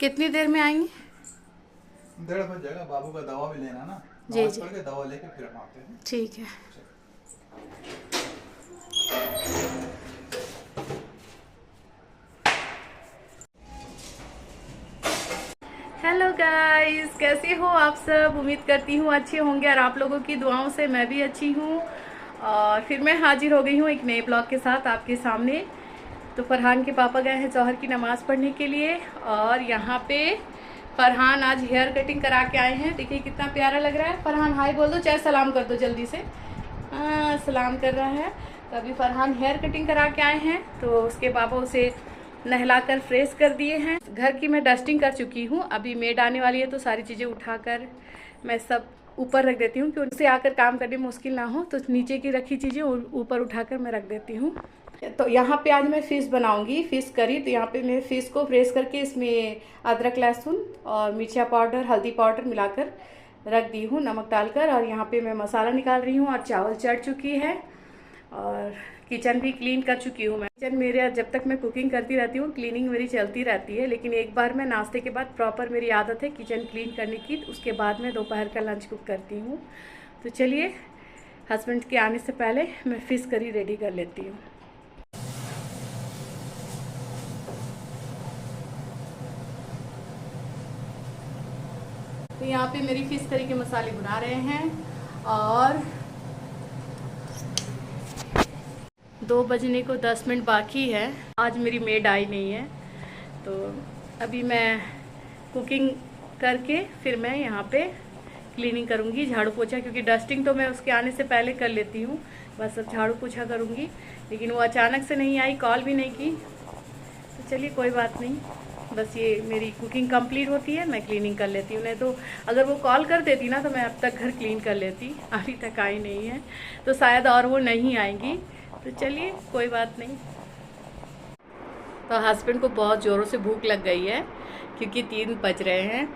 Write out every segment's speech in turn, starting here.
कितनी देर में आएंगे? 1:30 बज जाएगा। बाबू का दवा भी लेना ना, जी नमाज जी पढ़ के दवा लेके फिर हम आते हैं। ठीक है। हेलो गाइस, कैसे हो आप सब? उम्मीद करती हूँ अच्छे होंगे और आप लोगों की दुआओं से मैं भी अच्छी हूँ। और फिर मैं हाजिर हो गई हूँ एक नए ब्लॉग के साथ आपके सामने। तो फरहान के पापा गए हैं जौहर की नमाज़ पढ़ने के लिए और यहाँ पे फरहान आज हेयर कटिंग करा के आए हैं। देखिए कितना प्यारा लग रहा है। फरहान हाय बोल दो, चाहे सलाम कर दो जल्दी से। हाँ, सलाम कर रहा है। तो अभी फरहान हेयर कटिंग करा के आए हैं तो उसके पापा उसे नहलाकर फ्रेश कर दिए हैं। घर की मैं डस्टिंग कर चुकी हूँ, अभी मेड आने वाली है तो सारी चीज़ें उठाकर मैं सब ऊपर रख देती हूँ कि उनसे आकर काम करने में मुश्किल ना हो। तो नीचे की रखी चीज़ें ऊपर उठाकर मैं रख देती हूँ। तो यहाँ पे आज मैं फ़िश बनाऊँगी, फ़िश करी। तो यहाँ पे मैं फ़िश को फ्रेश करके इसमें अदरक लहसुन और मिर्चा पाउडर हल्दी पाउडर मिलाकर रख दी हूँ नमक डालकर। और यहाँ पे मैं मसाला निकाल रही हूँ और चावल चढ़ चुकी है और किचन भी क्लीन कर चुकी हूँ। मैं किचन मेरे जब तक मैं कुकिंग करती रहती हूँ क्लीनिंग मेरी चलती रहती है, लेकिन एक बार मैं नाश्ते के बाद प्रॉपर मेरी आदत है किचन क्लीन करने की। उसके बाद मैं दोपहर का लंच कुक करती हूँ। तो चलिए हस्बैंड के आने से पहले मैं फ़िश करी रेडी कर लेती हूँ। तो यहाँ पे मेरी फ़िश करी के मसाले बना रहे हैं और 2 बजने को 10 मिनट बाकी है। आज मेरी मेड आई नहीं है तो अभी मैं कुकिंग करके फिर मैं यहाँ पे क्लीनिंग करूँगी, झाड़ू पोछा। क्योंकि डस्टिंग तो मैं उसके आने से पहले कर लेती हूँ, बस अब झाड़ू पोछा करूँगी। लेकिन वो अचानक से नहीं आई, कॉल भी नहीं की। तो चलिए कोई बात नहीं, बस ये मेरी कुकिंग कंप्लीट होती है मैं क्लीनिंग कर लेती हूँ। नहीं तो अगर वो कॉल कर देती ना तो मैं अब तक घर क्लीन कर लेती। अभी तक आई नहीं है तो शायद और वो नहीं आएंगी। तो चलिए कोई बात नहीं। तो हस्बैंड को बहुत ज़ोरों से भूख लग गई है क्योंकि 3 बज रहे हैं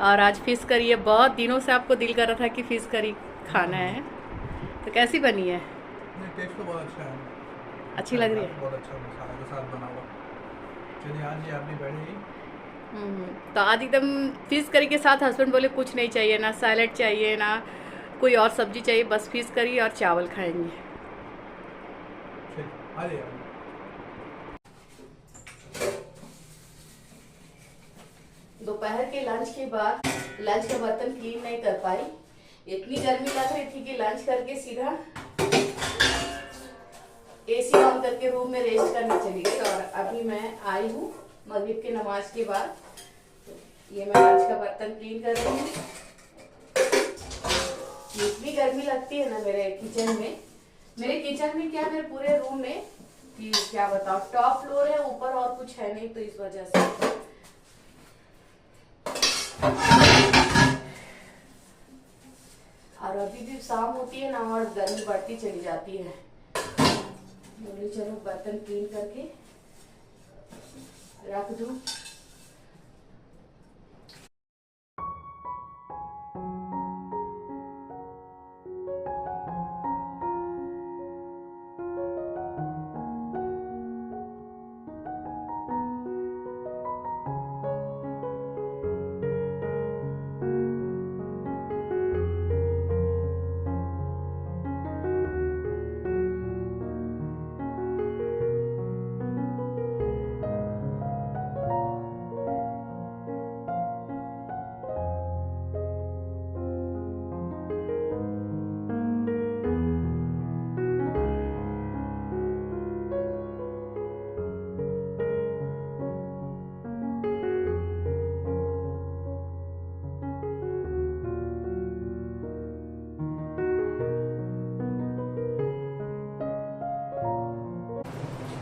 और आज फ़िश करी है। बहुत दिनों से आपको दिल कर रहा था कि फ़िश करी खाना है। तो कैसी बनी है? टेस्ट तो बहुत अच्छा है, अच्छी लग रही है? बहुत अच्छा मसाला के साथ बना हुआ। चलिए आज ये आपने बैठेगी। तो आज एकदम फ़िश करी के साथ हस्बैंड बोले कुछ नहीं चाहिए, ना सैलेड चाहिए ना कोई और सब्जी चाहिए, बस फ़िश करी और चावल खाएंगे। दोपहर के लंच के बाद लंच का बर्तन क्लीन नहीं कर पाई, इतनी गर्मी लग रही थी कि लंच करके सीधा एसी ऑन करके रूम में रेस्ट करने चली गई। और अभी मैं आई हूँ मगरिब की नमाज के बाद। ये मैं लंच का बर्तन क्लीन कर रही हूँ। इतनी गर्मी लगती है ना मेरे किचन में, क्या मेरे पूरे रूम में कि क्या बताओ। टॉप फ्लोर है, ऊपर और कुछ है नहीं, तो इस वजह से। और अभी भी शाम होती है ना और गर्मी बढ़ती चली जाती है। बोले चलो बर्तन क्लीन करके रख दूं।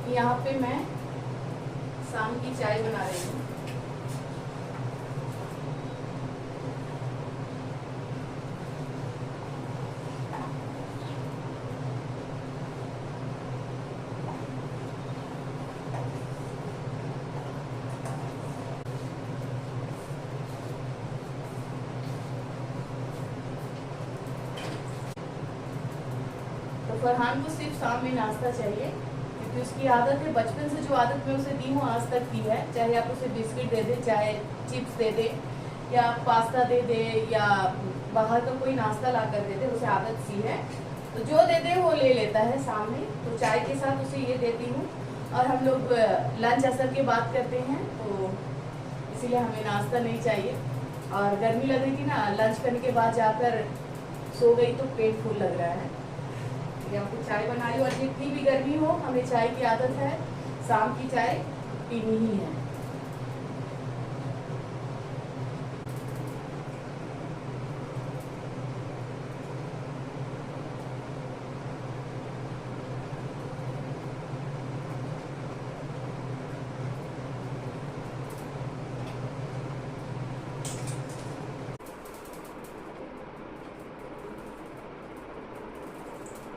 यहाँ पे मैं शाम की चाय बना रही हूँ। तो फरहान को सिर्फ शाम में नाश्ता चाहिए क्योंकि उसकी आदत है, बचपन से जो आदत मैं उसे दी हूँ आज तक की है। चाहे आप उसे बिस्किट दे दें, चाहे चिप्स दे दें, या पास्ता दे दें, या बाहर का कोई नाश्ता ला कर दे दें, उसे आदत सी है। तो जो दे दे वो ले लेता है सामने। तो चाय के साथ उसे ये देती हूँ। और हम लोग लंच असर की बात करते हैं, तो इसीलिए हमें नाश्ता नहीं चाहिए। और गर्मी लग रही थी ना, लंच करने के बाद जाकर सो गई तो पेट फूल लग रहा है। ये आपको चाय बना ली, और जितनी भी गर्मी हो हमें चाय की आदत है, शाम की चाय पीनी ही है।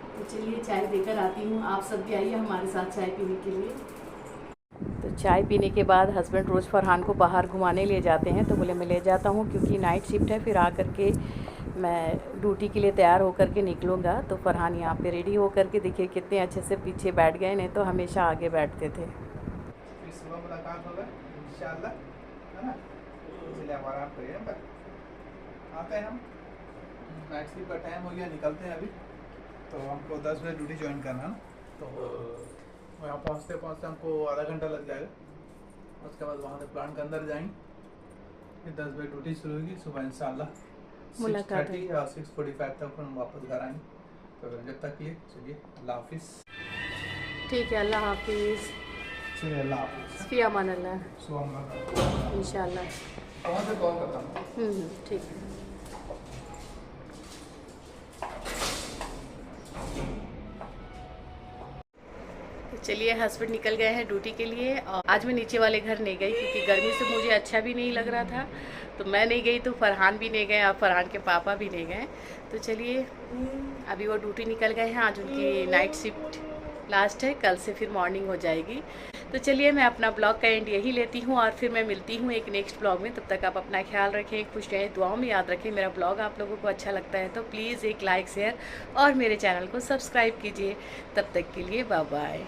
तो चलिए चाय देकर आती हूँ। आप सब भी आइए हमारे साथ चाय पीने के लिए। तो चाय पीने के बाद हस्बैंड रोज़ फरहान को बाहर घुमाने ले जाते हैं, तो बोले मैं ले जाता हूँ क्योंकि नाइट शिफ्ट है, फिर आकर के मैं ड्यूटी के लिए तैयार होकर के निकलूँगा। तो फरहान यहाँ पे रेडी होकर के देखिए कितने अच्छे से पीछे बैठ गए, नहीं तो हमेशा आगे बैठते थे। फिर सुबह मुलाकात होगा इंशाल्लाह, है ना। इसलिए आप आराम करिए। पर आते हैं हम, नाइट स्लीप का टाइम हो गया, निकलते हैं अभी। तो हमको 10 बजे ड्यूटी ज्वाइन करना है ना, तो वहाँ पहुँचते पहुँचते हमको आधा घंटा लग जाएगा। उसके बाद वहाँ से प्लांट के अंदर जाएंगे, फिर 10 बजे ड्यूटी शुरू होगी। सुबह इंशाल्लाह 6:30 या 6:45 तक हम वापस घर आएंगे। तो जब तक लिए चलिए, अल्लाह हाफिज़। ठीक है, अल्लाह हाफिज़। चलिए, अल्लाह हाफिज़। फी अमान अल्लाह। सुबह मुलाकात इंशाल्लाह। कौन से कॉल करता हूँ। ठीक है। चलिए, हस्बैंड निकल गए हैं ड्यूटी के लिए। और आज मैं नीचे वाले घर नहीं गई क्योंकि गर्मी से मुझे अच्छा भी नहीं लग रहा था। तो मैं नहीं गई तो फरहान भी नहीं गए और फरहान के पापा भी नहीं गए। तो चलिए, अभी वो ड्यूटी निकल गए हैं। आज उनकी नाइट शिफ्ट लास्ट है, कल से फिर मॉर्निंग हो जाएगी। तो चलिए, मैं अपना ब्लॉग का एंड यही लेती हूँ और फिर मैं मिलती हूँ एक नेक्स्ट ब्लॉग में। तब तक आप अपना ख्याल रखें, खुश रहें, दुआओं में याद रखें। मेरा ब्लॉग आप लोगों को अच्छा लगता है तो प्लीज़ एक लाइक, शेयर और मेरे चैनल को सब्सक्राइब कीजिए। तब तक के लिए बाय बाय।